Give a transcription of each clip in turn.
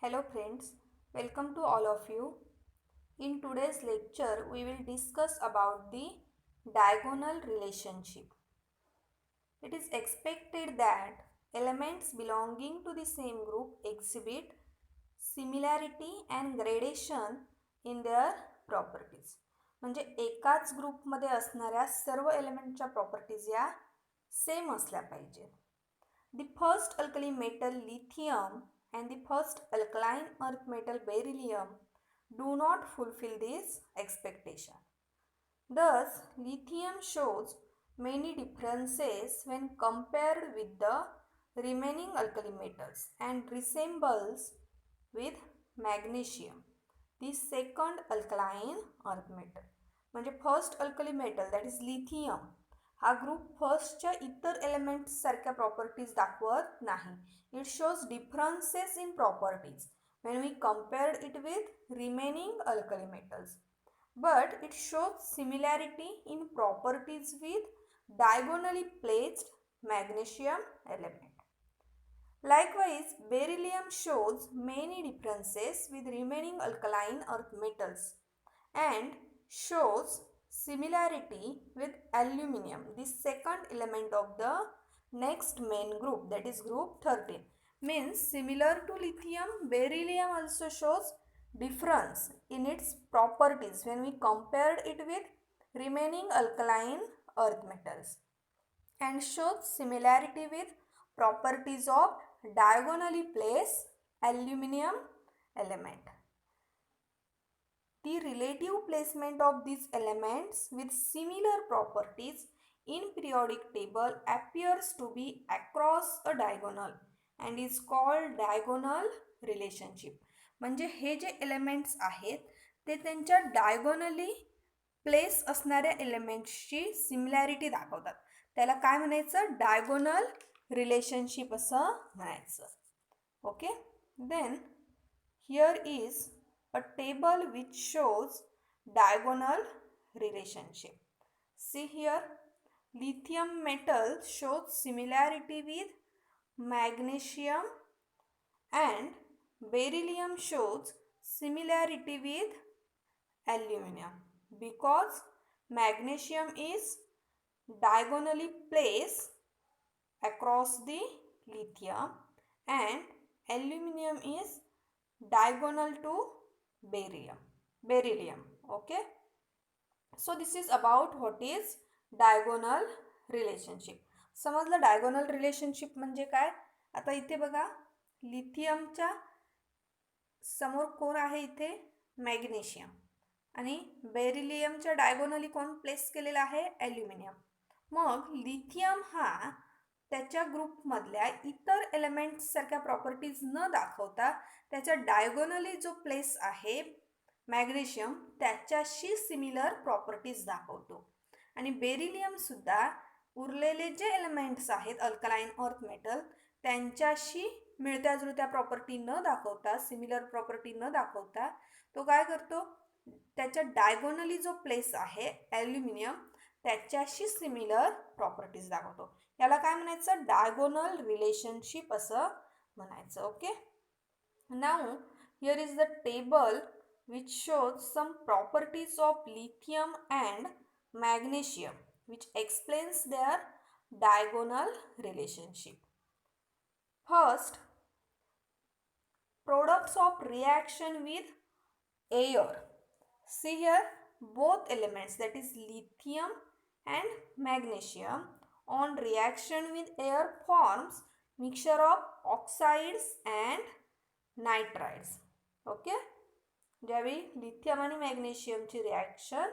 Hello friends, welcome to all of you. In today's lecture, we will discuss about the diagonal relationship. It is expected that elements belonging to the same group exhibit similarity and gradation in their properties. म्हणजे एकाच ग्रुपमध्ये असणाऱ्या सर्व एलिमेंटच्या properties या same असल्या पाहिजेत. The first alkali metal lithium and the first alkaline earth metal beryllium do not fulfill this expectation. Thus, lithium shows many differences when compared with the remaining alkali metals and resembles with magnesium, the second alkaline earth metal. म्हणजे first alkali metal that is lithium हा group फर्स्टच्या इतर elements सारख्या properties दाखवत नाही. It shows differences in properties when we compare it with remaining alkali metals, but it shows similarity in properties with diagonally placed magnesium element. Likewise, beryllium shows many differences with remaining alkaline earth metals and shows similarity with aluminium, the second element of the next main group, that is group 13. Means similar to lithium, beryllium also shows difference in its properties when we compared it with remaining alkaline earth metals and shows similarity with properties of diagonally placed aluminium element. The relative placement of these elements with similar properties in periodic table appears to be across a diagonal and is called diagonal relationship. म्हणजे हे जे elements आहेत ते त्यांच्या diagonally place असणाऱ्या एलिमेंट्सची similarity दाखवतात. त्याला काय म्हणायचं? Diagonal relationship असं म्हणायचं. Okay, then here is a table which shows diagonal relationship. See here, lithium metal shows similarity with magnesium and beryllium shows similarity with aluminium because magnesium is diagonally placed across the lithium and aluminium is diagonal to beryllium. Okay, so this is about what is diagonal relationship. समजलं diagonal relationship म्हणजे काय? आता इथे बघा, लिथियमच्या समोर कोण आहे? इथे मॅग्नेशियम आणि बेरिलियमच्या डायगोनली कोण प्लेस केलेला आहे? ॲल्युमिनियम. मग लिथियम हा त्याच्या ग्रुपमधल्या इतर एलिमेंट्स सारख्या प्रॉपर्टीज न दाखवता त्याच्या डायगोनली जो प्लेस आहे मॅग्नेशियम त्याच्याशी सिमिलर प्रॉपर्टीज दाखवतो. आणि बेरिलियम सुद्धा उरलेले जे एलिमेंट्स आहेत अल्कलाइन अर्थ मेटल त्यांच्याशी मिळत्या जुळत्या प्रॉपर्टी न दाखवता, सिमिलर प्रॉपर्टी न दाखवता तो काय करतो? त्याच्या डायगोनली जो प्लेस आहे ॲल्युमिनियम त्याच्याशी सिमिलर प्रॉपर्टीज दाखवतो. याला काय म्हणायचं? डायगोनल रिलेशनशिप असं म्हणायचं. Okay, now here is the table which shows some properties of lithium and magnesium which explains their diagonal relationship. First, products of reaction with air. See here, both elements, that is lithium and magnesium, on reaction with air forms mixture of oxides and nitrides. Okay, ज्यावेळी lithium आणि मॅग्नेशियमची reaction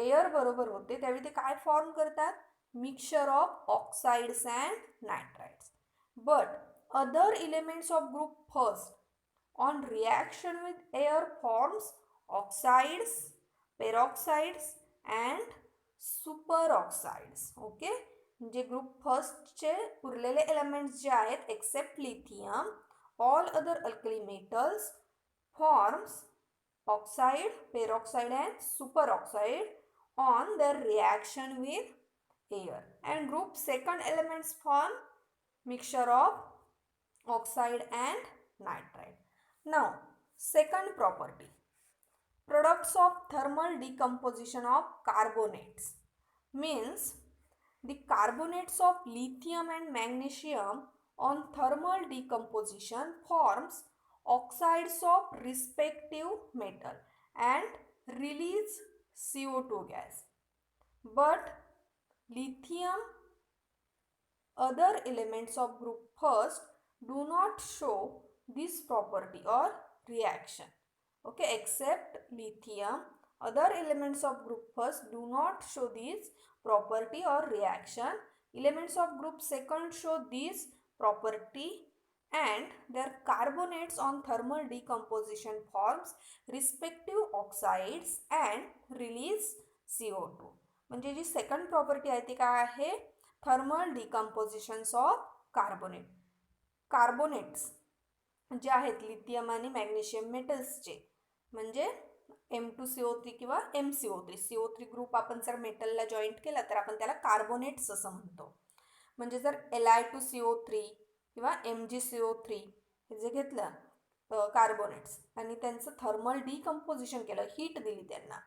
air बरोबर होते त्यावेळी ते काय form करतात? Mixture of oxides and nitrides. But other elements of group first on reaction with air forms oxides, peroxides and superoxides. Okay, म्हणजे group फर्स्टचे उरलेले एलिमेंट्स जे आहेत except lithium, all other alkali metals forms oxide, peroxide and superoxide on their reaction with air, and group second elements form mixture of oxide and nitride. Now, second property, products of thermal decomposition of carbonates, means the carbonates of lithium and magnesium on thermal decomposition forms oxides of respective metal and release CO2 gas. But lithium other elements of group first do not show this property or reaction. Okay, except lithium, other elements of group first do not show this property or reaction. Elements of group second show this property and their carbonates on thermal decomposition forms respective oxides and release CO2. म्हणजे जी second property आहे ती काय आहे, thermal डिकम्पोजिशन्स of carbonates जे आहेत lithium आणि magnesium मेटल्सचे, म्हणजे M2CO3 किंवा MCO3, CO3 group आपण जर मेटलला जॉईंट केला तर आपण त्याला कार्बोनेट्स असं म्हणतो. म्हणजे जर Li2CO3 किंवा MgCO3 हे जे घेतलं कार्बोनेट्स आणि त्यांचं थर्मल डिकम्पोजिशन केलं, हीट दिली त्यांना,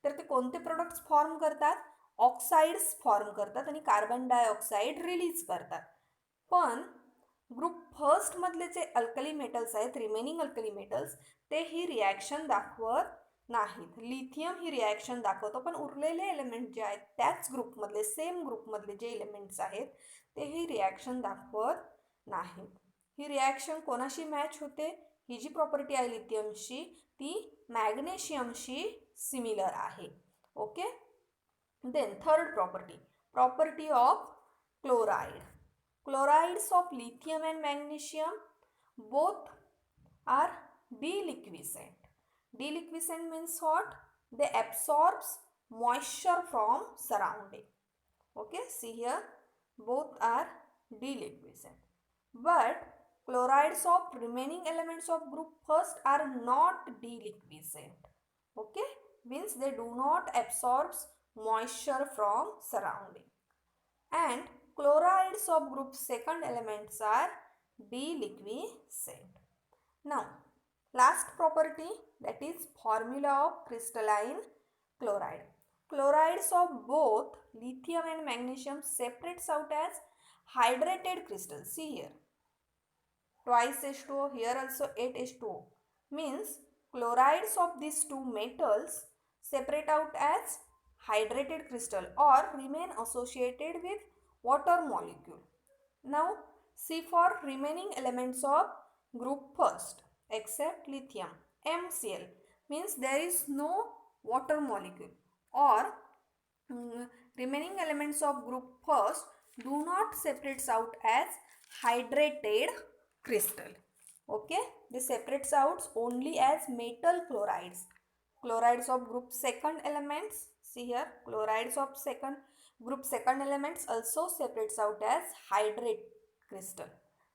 तर ते कोणते प्रोडक्ट्स फॉर्म करतात, ऑक्साइड्स फॉर्म करतात आणि कार्बन डायऑक्साईड रिलीज करतात. पण ग्रुप फर्स्ट मधले जे अल्कली मेटल्स आहेत, रिमेनिंग अल्कली मेटल्स, ते ही रिॲक्शन दाखवत नाहीत. लिथियम ही रिॲक्शन दाखवतो, पण उरलेले एलिमेंट जे आहेत त्याच ग्रुपमधले, सेम ग्रुपमधले जे एलिमेंट्स आहेत ते ही रिॲक्शन दाखवत नाहीत. ही रिॲक्शन कोणाशी मॅच होते, ही जी प्रॉपर्टी आहे लिथियमची ती मॅग्नेशियमशी सिमिलर आहे. Okay, then third property of chloride. Chlorides of lithium and magnesium both are deliquescent. Deliquescent means what? They absorbs moisture from surrounding. Okay, see here, both are deliquescent. But chlorides of remaining elements of group first are not deliquescent. Okay, means they do not absorb moisture from surrounding. And chlorides of group second elements are deliquescent. Now, last property, that is formula of crystalline chloride. Chlorides of both lithium and magnesium separates out as hydrated crystals. See here, twice H2O, here also 8H2O. Means chlorides of these two metals separate out as hydrated crystal or remain associated with water molecule. Now see for remaining elements of group first except lithium, MCl, means there is no water molecule, or remaining elements of group first do not separates out as hydrated crystal. Okay, they separates out only as metal chlorides. Chlorides of group second elements, see here, chlorides of group second elements also separates out as hydrate crystal.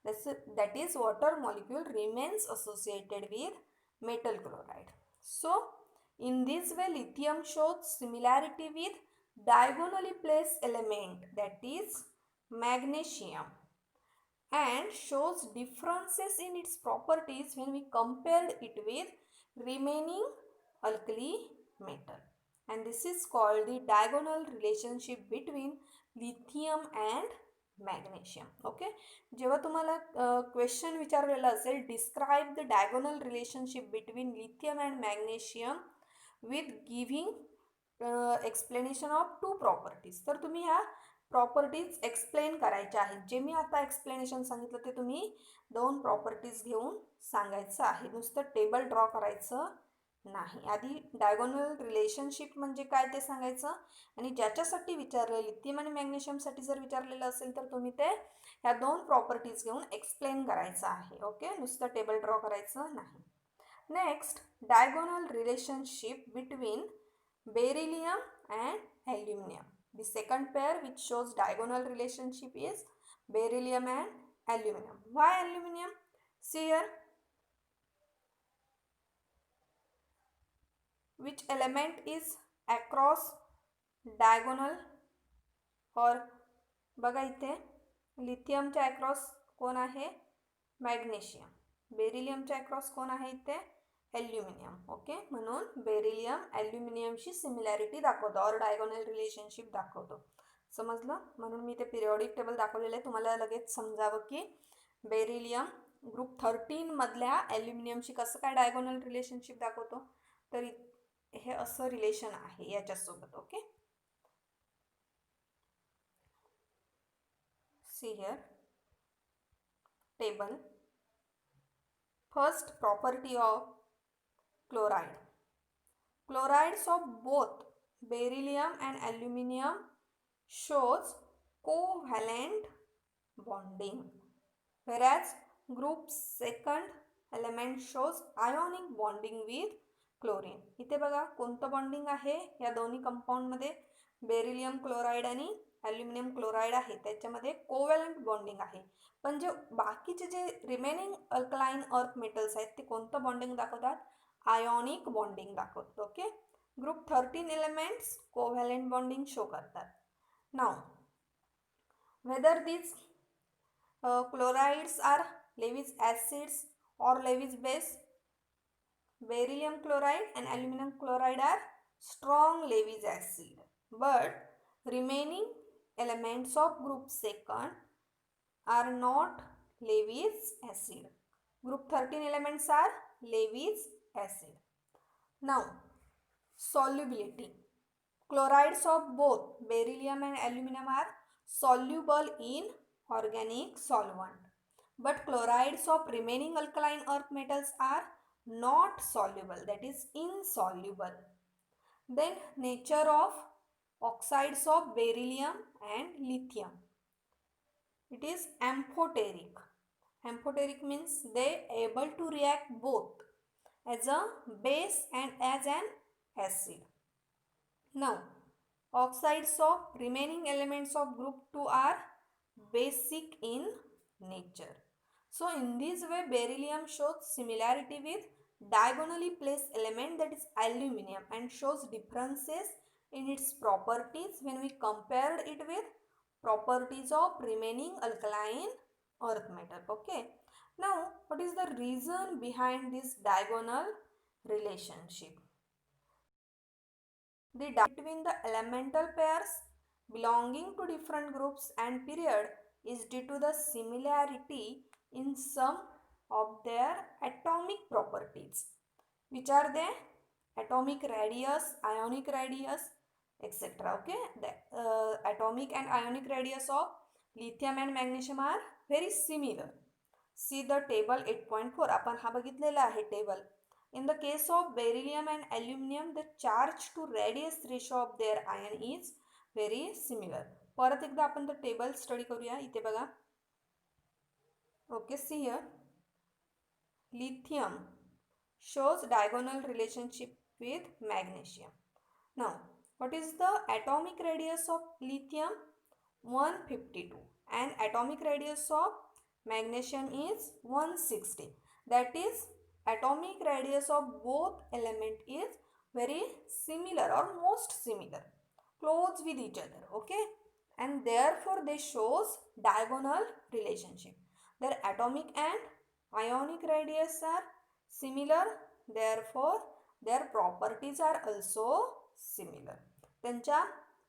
That is water molecule remains associated with metal chloride. So in this way lithium shows similarity with diagonally placed element, that is magnesium, and shows differences in its properties when we compared it with remaining alkali metal, and this is called the diagonal relationship between lithium and magnesium. Okay, जेव्हा तुम्हाला question विचारलेला असेल describe the diagonal relationship between lithium and magnesium with giving explanation of two properties, तर तुम्ही ह्या properties explain करायच्या आहेत. जे मी आता एक्सप्लेनेशन सांगितलं ते तुम्ही दोन प्रॉपर्टीज घेऊन सांगायचं आहे, नुसतं टेबल ड्रॉ करायचं नाही. आधी डायगोनल रिलेशनशिप म्हणजे काय ते सांगायचं, आणि ज्याच्यासाठी विचारलं लिथियम आणि मॅग्नेशियमसाठी जर विचारलेलं असेल तर तुम्ही ते ह्या दोन प्रॉपर्टीज घेऊन एक्सप्लेन करायचं आहे. ओके, नुसतं टेबल ड्रॉ करायचं नाही. Next, diagonal relationship between beryllium and aluminium. The second pair which shows diagonal relationship is beryllium and aluminum. Why aluminum? See here, which element is across diagonal, और बघा इथे लिथियमच्या across कोण आहे, magnesium. बेरिलियमच्या across कोण आहे इथे? ॲल्युमिनियम. ओके, म्हणून beryllium ॲल्युमिनियमशी similarity दाखवतो और डायगोनल रिलेशनशिप दाखवतो. समजलं? म्हणून मी ते पिरियॉडिक टेबल दाखवलेलं आहे, तुम्हाला लगेच समजावं की बेरिलियम ग्रुप 13 मधल्या ॲल्युमिनियमशी कसं काय डायगोनल रिलेशनशिप दाखवतो. तर हे असं रिलेशन आहे याच्यासोबत. Okay, see here table. First property of chloride. Chlorides of both beryllium and aluminium shows covalent bonding, whereas group second element shows ionic bonding with chlorine. इथे बघा कोणतं बॉन्डिंग आहे या दोन्ही कंपाऊंडमध्ये. बेरिलियम क्लोराईड आणि ॲल्युमिनियम क्लोराईड आहे, त्याच्यामध्ये कोव्हॅलंट बॉन्डिंग आहे. पण जे बाकीचे जे रिमेनिंग अल्कलाइन अर्थ मेटल्स आहेत ते कोणतं बॉन्डिंग दाखवतात? आयोनिक बॉन्डिंग दाखवतात. Okay, group 13 elements covalent bonding show करतात. Now whether these chlorides are Lewis acids or Lewis base, beryllium chloride and aluminum chloride are strong Lewis acid, but remaining elements of group second are not Lewis acid. Group 13 elements are Lewis acid. Now, solubility. Chlorides of both beryllium and aluminum are soluble in organic solvent, but chlorides of remaining alkaline earth metals are not soluble, that is insoluble. Then nature of oxides of beryllium and lithium. It is amphoteric. Amphoteric means they able to react both as a base and as an acid. Now, oxides of remaining elements of group 2 are basic in nature. So, in this way, beryllium shows similarity with diagonally placed element, that is aluminium, and shows differences in its properties when we compared it with properties of remaining alkaline earth metal. Okay. Now, what is the reason behind this diagonal relationship? The between the elemental pairs belonging to different groups and period is due to the similarity in some of their atomic properties. Which are they? Atomic radius, ionic radius, etc. Okay, the atomic and ionic radius of lithium and magnesium are very similar. See the table 8.4. आपण हा बघितलेला आहे table. In the case of beryllium and aluminum, the charge to radius ratio of their ion is very similar. परत एकदा आपण the table study करूया. इथे बघा. Okay, see here. Lithium shows diagonal relationship with magnesium. Now, what is the atomic radius of lithium? 152, and atomic radius of magnesium is 160. That is, atomic radius of both element is very similar or most similar, close with each other. Okay, and therefore they shows diagonal relationship. Their atomic and ionic radius are similar, therefore their properties are also similar. त्यांच्या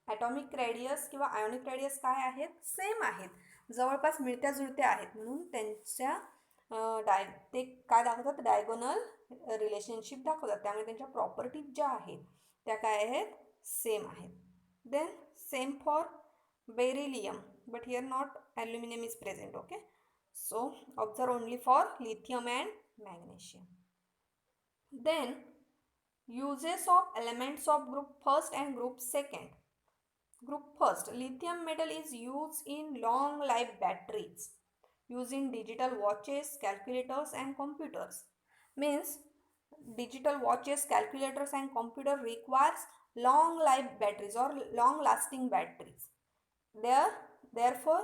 atomic radius किंवा ionic radius काय आहेत? Same आहेत, जवळपास मिळत्या जुळत्या आहेत, म्हणून त्यांच्या ते काय दाखवतात? डायगोनल रिलेशनशिप दाखवतात. त्यामुळे त्यांच्या प्रॉपर्टीज ज्या आहेत त्या काय आहेत? सेम आहेत. Then same for beryllium, but here not aluminium is present. Okay, so observe only for lithium and magnesium. Then uses of elements of group first and group second. Group first, lithium metal is used in long life batteries, used in digital watches, calculators and computers. Means digital watches, calculators and computer requires long life batteries or long lasting batteries. Therefore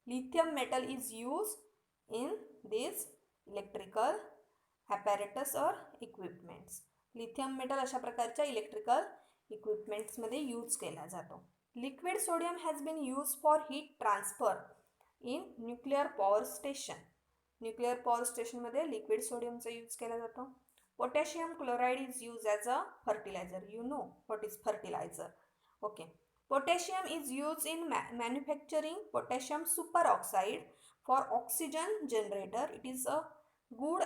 lithium metal is used in these electrical apparatus or equipments. lithium metal अशा प्रकारच्या electrical इक्विपमेंट्समध्ये use केला जातो. Liquid sodium has been used for heat transfer in nuclear power station. Nuclear power स्टेशनमध्ये liquid सोडियमचा use केला जातो. Potassium chloride is use as a fertiliser. You know what is fertiliser. Okay. Potassium is used in manufacturing potassium superoxide for oxygen generator. It is a good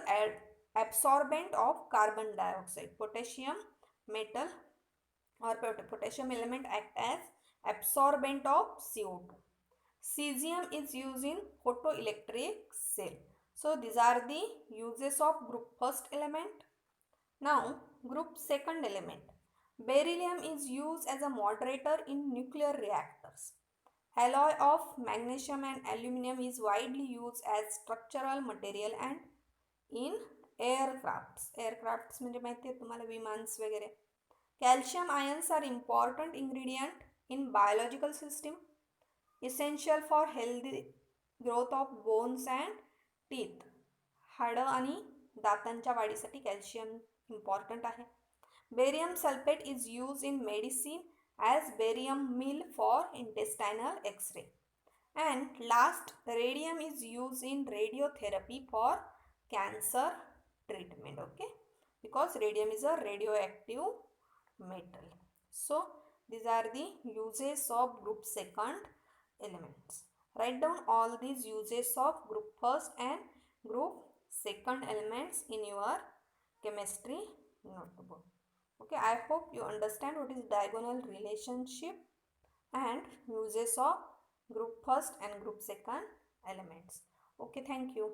absorbent of carbon dioxide. Potassium metal or potassium element act as absorbent of CO2. Cesium is used in photoelectric cell. So these are the uses of group first element. Now group second element. Beryllium is used as a moderator in nuclear reactors. Alloy of magnesium and aluminum is widely used as structural material and in aircrafts. Aircrafts म्हणजे माहिती आहे तुम्हाला विमान्स वगैरे. Calcium ions are important ingredient in biological system. Essential for healthy growth of bones and teeth. हाडं आणि दातांच्या वाढीसाठी calcium important आहे. Barium sulfate is used in medicine as barium meal for intestinal X-ray. And last, radium is used in radiotherapy for cancer treatment. Okay, because radium is a radioactive metal. So these are the uses of group second elements. Write down all these uses of group first and group second elements in your chemistry notebook. Okay, I hope you understand what is diagonal relationship and uses of group first and group second elements. Okay, thank you.